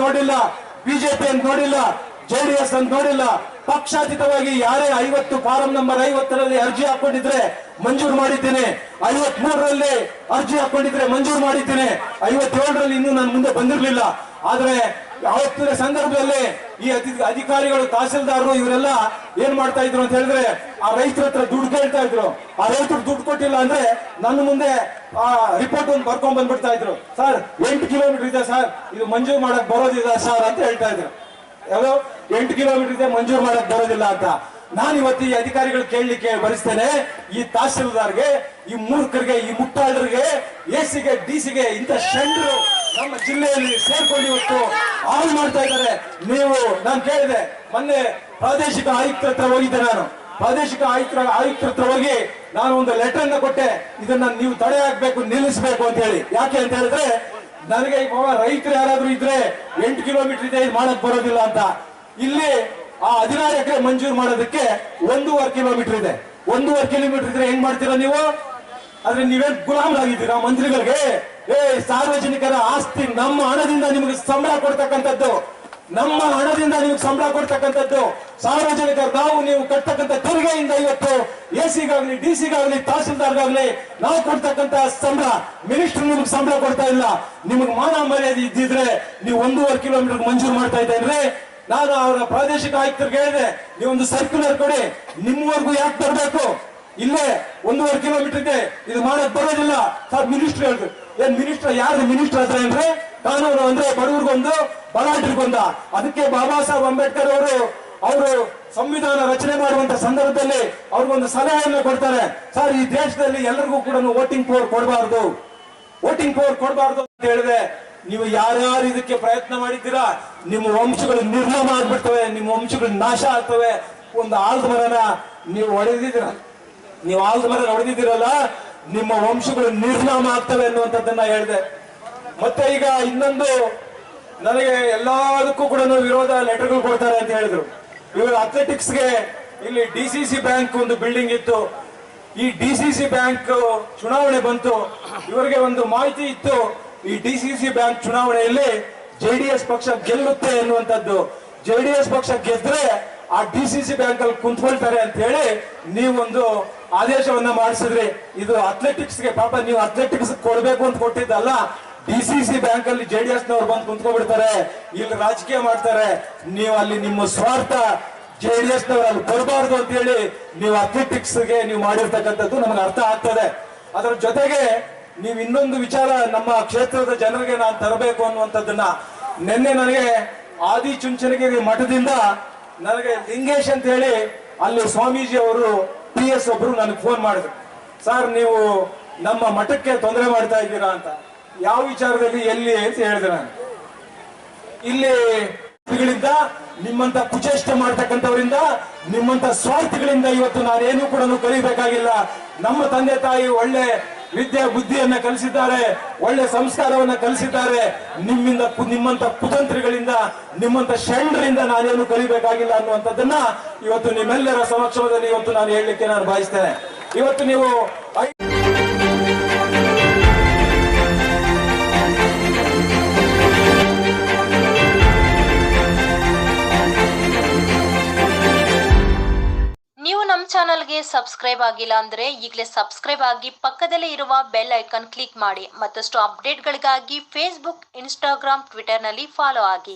ನೋಡಿಲ್ಲ, ಬಿಜೆಪಿ ಅಂತ ನೋಡಿಲ್ಲ, ಜೆಡಿಎಸ್ ಅಂತ ನೋಡಿಲ್ಲ. ಪಕ್ಷಾತೀತವಾಗಿ ಯಾರೇ 50 ಫಾರಂ ನಂಬರ್ 50ರಲ್ಲಿ ಅರ್ಜಿ ಹಾಕೊಂಡಿದ್ರೆ ಮಂಜೂರು ಮಾಡಿದ್ದೇನೆ, 53ರಲ್ಲಿ ಅರ್ಜಿ ಹಾಕೊಂಡಿದ್ರೆ ಮಂಜೂರು ಮಾಡಿದ್ದೇನೆ, 57ರಲ್ಲಿ ಇನ್ನೂ ನಾನು ಮುಂದೆ ಬಂದಿರಲಿಲ್ಲ. ಆದ್ರೆ ಅವತ್ತಿನ ಸಂದರ್ಭದಲ್ಲಿ ಈ ಅಧಿಕಾರಿಗಳು, ತಹಸೀಲ್ದಾರರು ಇವರೆಲ್ಲ ಏನ್ ಮಾಡ್ತಾ ಇದ್ರು ಅಂತ ಹೇಳಿದ್ರೆ, ಆ ರೈತರ ಹತ್ರ ದುಡ್ಡು ಕೇಳ್ತಾ ಇದ್ರು. ಆ ರೈತರು ದುಡ್ಡು ಕೊಟ್ಟಿಲ್ಲ ಅಂದ್ರೆ ನನ್ನ ಮುಂದೆ ಆ ರಿಪೋರ್ಟ್ ಒಂದು ಬರ್ಕೊಂಡ್ ಬಂದ್ಬಿಡ್ತಾ ಇದ್ರು. ಸರ್ 8 ಕಿಲೋಮೀಟರ್ ಇದೆ ಸರ್, ಇದು ಮಂಜೂರು ಮಾಡಕ್ ಬರೋದಿಲ್ಲ ಸರ್ ಅಂತ ಹೇಳ್ತಾ ಇದ್ರು. ಯಾವ್ದು 8 ಕಿಲೋಮೀಟರ್ ಇದೆ, ಮಂಜೂರು ಮಾಡಕ್ ಬರೋದಿಲ್ಲ ಅಂತ. ನಾನು ಇವತ್ತು ಈ ಅಧಿಕಾರಿಗಳು ಕೇಳಲಿಕ್ಕೆ ಬಯಸ್ತೇನೆ, ಈ ತಹಸೀಲ್ದಾರ್ಗೆ, ಈ ಮೂರ್ಖರಿಗೆ, ಈ ಮುಟ್ಟಾಳರಿಗೆ, ಎಸಿಗೆ, ಡಿಸಿಗೆ, ಇಂಥ ಷಂಡ್ರು ನಮ್ಮ ಜಿಲ್ಲೆಯಲ್ಲಿ ಸೇರ್ಕೊಂಡು ಇವತ್ತು ಹಾಳು ಮಾಡ್ತಾ ಇದ್ದಾರೆ. ನೀವು, ನಾನು ಕೇಳಿದೆ ಮೊನ್ನೆ ಪ್ರಾದೇಶಿಕ ಆಯುಕ್ತರ ಹತ್ರ ಹೋಗಿದ್ದೆ. ನಾನು ಪ್ರಾದೇಶಿಕ ಆಯುಕ್ತರ ಹತ್ರ ಹೋಗಿ ನಾನು ಒಂದು ಲೆಟರ್ ಅನ್ನ ಕೊಟ್ಟೆ, ಇದನ್ನ ನೀವು ತಡೆ ಹಾಕ್ಬೇಕು, ನಿಲ್ಲಿಸಬೇಕು ಅಂತ ಹೇಳಿ. ಯಾಕೆ ಅಂತ ಹೇಳಿದ್ರೆ, ನನಗೆ ರೈತರು ಯಾರಾದ್ರೂ ಇದ್ರೆ 8 ಕಿಲೋಮೀಟರ್ ಇದೆ, ಇದು ಮಾಡಕ್ ಬರೋದಿಲ್ಲ ಅಂತ. ಇಲ್ಲಿ ಆ 16 ಎಕರೆ ಮಂಜೂರು ಮಾಡೋದಕ್ಕೆ 1.5 ಕಿಲೋಮೀಟರ್ ಇದೆ. 1.5 ಕಿಲೋಮೀಟರ್ ಇದ್ರೆ ಹೆಂಗ್ ಮಾಡ್ತೀರಾ ನೀವು? ಆದ್ರೆ ನೀವೇನ್ ಗುಲಾಮರಾಗಿದ್ದೀರಾ ಮಂತ್ರಿಗಳಿಗೆ? ಸಾರ್ವಜನಿಕರ ಆಸ್ತಿ, ನಮ್ಮ ಹಣದಿಂದ ನಿಮಗೆ ಸಂಬಳ ಕೊಡ್ತಕ್ಕಂಥದ್ದು, ನಮ್ಮ ಹಣದಿಂದ ನಿಮಗೆ ಸಂಬಳ ಕೊಡ್ತಕ್ಕಂಥದ್ದು, ಸಾರ್ವಜನಿಕರು ನೀವು ಕಟ್ತಕ್ಕಂಥ ತೆರಿಗೆಯಿಂದ ಇವತ್ತು ಎಸಿಗಾಗ್ಲಿ, ಡಿಸಿಗಾಗ್ಲಿ, ತಹಸೀಲ್ದಾರ್ಗಾಗ್ಲಿ ನಾವು ಕೊಡ್ತಕ್ಕಂಥ ಸಂಬಳ. ಮಿನಿಸ್ಟರ್ ನಿಮಗೆ ಸಂಬಳ ಕೊಡ್ತಾ ಇಲ್ಲ. ನಿಮಗೆ ಮಾನ ಮರ್ಯಾದೆ ಇದ್ದಿದ್ರೆ ನೀವು 1.5 ಕಿಲೋಮೀಟರ್ ಮಂಜೂರು ಮಾಡ್ತಾ ಇದ್ದೇನೆ. ನಾನು ಅವರ ಪ್ರಾದೇಶಿಕ ಆಯುಕ್ತರಿಗೆ ಹೇಳಿದೆ, ನೀವೊಂದು ಸರ್ಕ್ಯುಲರ್ ಕೊಡಿ, ನಿಮ್ಮವರೆಗೂ ಯಾಕೆ ತರಬೇಕು? ಇಲ್ಲೇ 1.5 ಕಿಲೋಮೀಟರ್ ಇದೆ, ಇದು ಮಾಡಕ್ ಬರೋದಿಲ್ಲ ಸರ್. ಮಿನಿಸ್ಟರ್ ಹೇಳಿದ್ರು. ಏನ್ ಮಿನಿಸ್ಟರ್? ಯಾರು ಮಿನಿಸ್ಟರ್ ಹತ್ರ ಅಂದ್ರೆ ಕಾನೂನು ಅಂದ್ರೆ ಬಡವರಿಗೊಂದು, ಬಲಾಢ್ಯರಿಗೊಂದ. ಅದಕ್ಕೆ ಬಾಬಾ ಸಾಹೇಬ್ ಅಂಬೇಡ್ಕರ್ ಅವರು ಸಂವಿಧಾನ ರಚನೆ ಮಾಡುವಂತ ಸಂದರ್ಭದಲ್ಲಿ ಅವ್ರಿಗೊಂದು ಸಲಹೆಯನ್ನು ಕೊಡ್ತಾರೆ. ಸರ್, ಈ ದೇಶದಲ್ಲಿ ಎಲ್ಲರಿಗೂ ಕೂಡ ವೋಟಿಂಗ್ ಪವರ್ ಕೊಡಬಾರ್ದು, ವೋಟಿಂಗ್ ಪವರ್ ಕೊಡಬಾರ್ದು ಅಂತ ಹೇಳಿದೆ. ನೀವು ಯಾರ್ಯಾರು ಇದಕ್ಕೆ ಪ್ರಯತ್ನ ಮಾಡಿದ್ದೀರಾ, ನಿಮ್ಮ ವಂಶಗಳು ನಿರ್ನಾಮ ಆಗ್ಬಿಡ್ತವೆ, ನಿಮ್ಮ ವಂಶಗಳು ನಾಶ ಆಗ್ತವೆ. ಒಂದು ಆಲದ ಮರನ ನೀವು ಹೊಡೆದಿದ್ದೀರ, ನೀವು ಆಲದ ಮರ ಹೊಡೆದಿದ್ದೀರಲ್ಲ, ನಿಮ್ಮ ವಂಶಗಳು ನಿರ್ನಾಮ ಆಗ್ತವೆ ಅನ್ನುವಂಥದ್ದನ್ನ ಹೇಳಿದೆ. ಮತ್ತೆ ಈಗ ಇನ್ನೊಂದು, ನನಗೆ ಎಲ್ಲದಕ್ಕೂ ಕೂಡ ವಿರೋಧ ಲೆಟರ್ಗಳು ಕೊಡ್ತಾರೆ ಅಂತ ಹೇಳಿದ್ರು. ಇವರು ಅಥ್ಲೆಟಿಕ್ಸ್ಗೆ ಇಲ್ಲಿ ಡಿಸಿಸಿ ಬ್ಯಾಂಕ್ ಒಂದು ಬಿಲ್ಡಿಂಗ್ ಇತ್ತು. ಈ ಡಿಸಿಸಿ ಬ್ಯಾಂಕ್ ಚುನಾವಣೆ ಬಂತು, ಇವರಿಗೆ ಒಂದು ಮಾಹಿತಿ ಇತ್ತು, ಈ ಡಿಸಿಸಿ ಬ್ಯಾಂಕ್ ಚುನಾವಣೆಯಲ್ಲಿ ಜೆಡಿಎಸ್ ಪಕ್ಷ ಗೆಲ್ಲುತ್ತೆ ಎನ್ನುವಂಥದ್ದು. ಜೆಡಿಎಸ್ ಪಕ್ಷ ಗೆದ್ರೆ ಆ ಡಿಸಿಸಿ ಬ್ಯಾಂಕ್ ಅಲ್ಲಿ ಕುಂತ್ಕೊಳ್ತಾರೆ ಅಂತ ಹೇಳಿ ನೀವೊಂದು ಆದೇಶವನ್ನ ಮಾಡಿಸಿದ್ರಿ. ಇದು ಅಥ್ಲೆಟಿಕ್ಸ್ಗೆ, ಪಾಪ ನೀವು ಅಥ್ಲೆಟಿಕ್ಸ್ ಕೊಡ್ಬೇಕು ಅಂತ ಕೊಟ್ಟಿದ್ದಲ್ಲ, ಡಿಸಿಸಿ ಬ್ಯಾಂಕ್ ಅಲ್ಲಿ ಜೆಡಿಎಸ್ ನವರು ಬಂದು ಕುಂತ್ಕೊಬಿಡ್ತಾರೆ, ಇಲ್ಲಿ ರಾಜಕೀಯ ಮಾಡ್ತಾರೆ. ನೀವು ಅಲ್ಲಿ ನಿಮ್ಮ ಸ್ವಾರ್ಥ, ಜೆಡಿಎಸ್ ನವರು ಅಲ್ಲಿ ಬರಬಾರ್ದು ಅಂತ ಹೇಳಿ ನೀವು ಅಥ್ಲೆಟಿಕ್ಸ್ಗೆ ನೀವು ಮಾಡಿರ್ತಕ್ಕಂಥದ್ದು ನಮಗೆ ಅರ್ಥ ಆಗ್ತದೆ. ಅದರ ಜೊತೆಗೆ ನೀವು ಇನ್ನೊಂದು ವಿಚಾರ ನಮ್ಮ ಕ್ಷೇತ್ರದ ಜನರಿಗೆ ನಾನು ತರಬೇಕು ಅನ್ನುವಂಥದ್ದನ್ನ, ನಿನ್ನೆ ನನಗೆ ಆದಿಚುಂಚನಗಿರಿ ಮಠದಿಂದ ನನಗೆ ಲಿಂಗೇಶ್ ಅಂತ ಹೇಳಿ ಅಲ್ಲಿ ಸ್ವಾಮೀಜಿ ಅವರು PS ಒಬ್ರು ನನಗೆ ಫೋನ್ ಮಾಡಿದ್ರು. ಸರ್, ನೀವು ನಮ್ಮ ಮಠಕ್ಕೆ ತೊಂದರೆ ಮಾಡ್ತಾ ಇದ್ದೀರಾ ಅಂತ. ಯಾವ ವಿಚಾರದಲ್ಲಿ, ಎಲ್ಲಿ ಅಂತ ಹೇಳಿದೆ ನಾನು. ಇಲ್ಲಿ ನಿಮ್ಮಂತ ಕುಚೇಷ್ಟೆ ಮಾಡ್ತಕ್ಕಂಥವರಿಂದ, ನಿಮ್ಮಂತ ಸ್ವಾರ್ಥಿಗಳಿಂದ ಇವತ್ತು ನಾನೇನು ಕೂಡ ಕಲಿಬೇಕಾಗಿಲ್ಲ. ನಮ್ಮ ತಂದೆ ತಾಯಿ ಒಳ್ಳೆ ವಿದ್ಯೆ ಬುದ್ಧಿಯನ್ನ ಕಲಿಸಿದ್ದಾರೆ, ಒಳ್ಳೆ ಸಂಸ್ಕಾರವನ್ನ ಕಲಿಸಿದ್ದಾರೆ. ನಿಮ್ಮಂತ ಕುತಂತ್ರಿಗಳಿಂದ, ನಿಮ್ಮಂತ ಷಂಡ್ರಿಂದ ನಾನೇನು ಕಲಿಬೇಕಾಗಿಲ್ಲ ಅನ್ನುವಂಥದ್ದನ್ನ ಇವತ್ತು ನಿಮ್ಮೆಲ್ಲರ ಸಮಕ್ಷಮದಲ್ಲಿ ಇವತ್ತು ನಾನು ಹೇಳಲಿಕ್ಕೆ ನಾನು ಬಯಸ್ತೇನೆ. ಇವತ್ತು ನೀವು ನಮ್ಮ ಚಾನಲ್ಗೆ ಸಬ್ಸ್ಕ್ರೈಬ್ ಆಗಿಲ್ಲ ಅಂದ್ರೆ ಈಗಲೇ ಸಬ್ಸ್ಕ್ರೈಬ್ ಆಗಿ ಪಕ್ಕದಲ್ಲೇ ಇರುವ ಬೆಲ್ ಐಕಾನ್ ಕ್ಲಿಕ್ ಮಾಡಿ. ಮತ್ತಷ್ಟು ಅಪ್ಡೇಟ್ಗಳಿಗಾಗಿ ಫೇಸ್ಬುಕ್, ಇನ್ಸ್ಟಾಗ್ರಾಮ್, ಟ್ವಿಟರ್ನಲ್ಲಿ ಫಾಲೋ ಆಗಿ.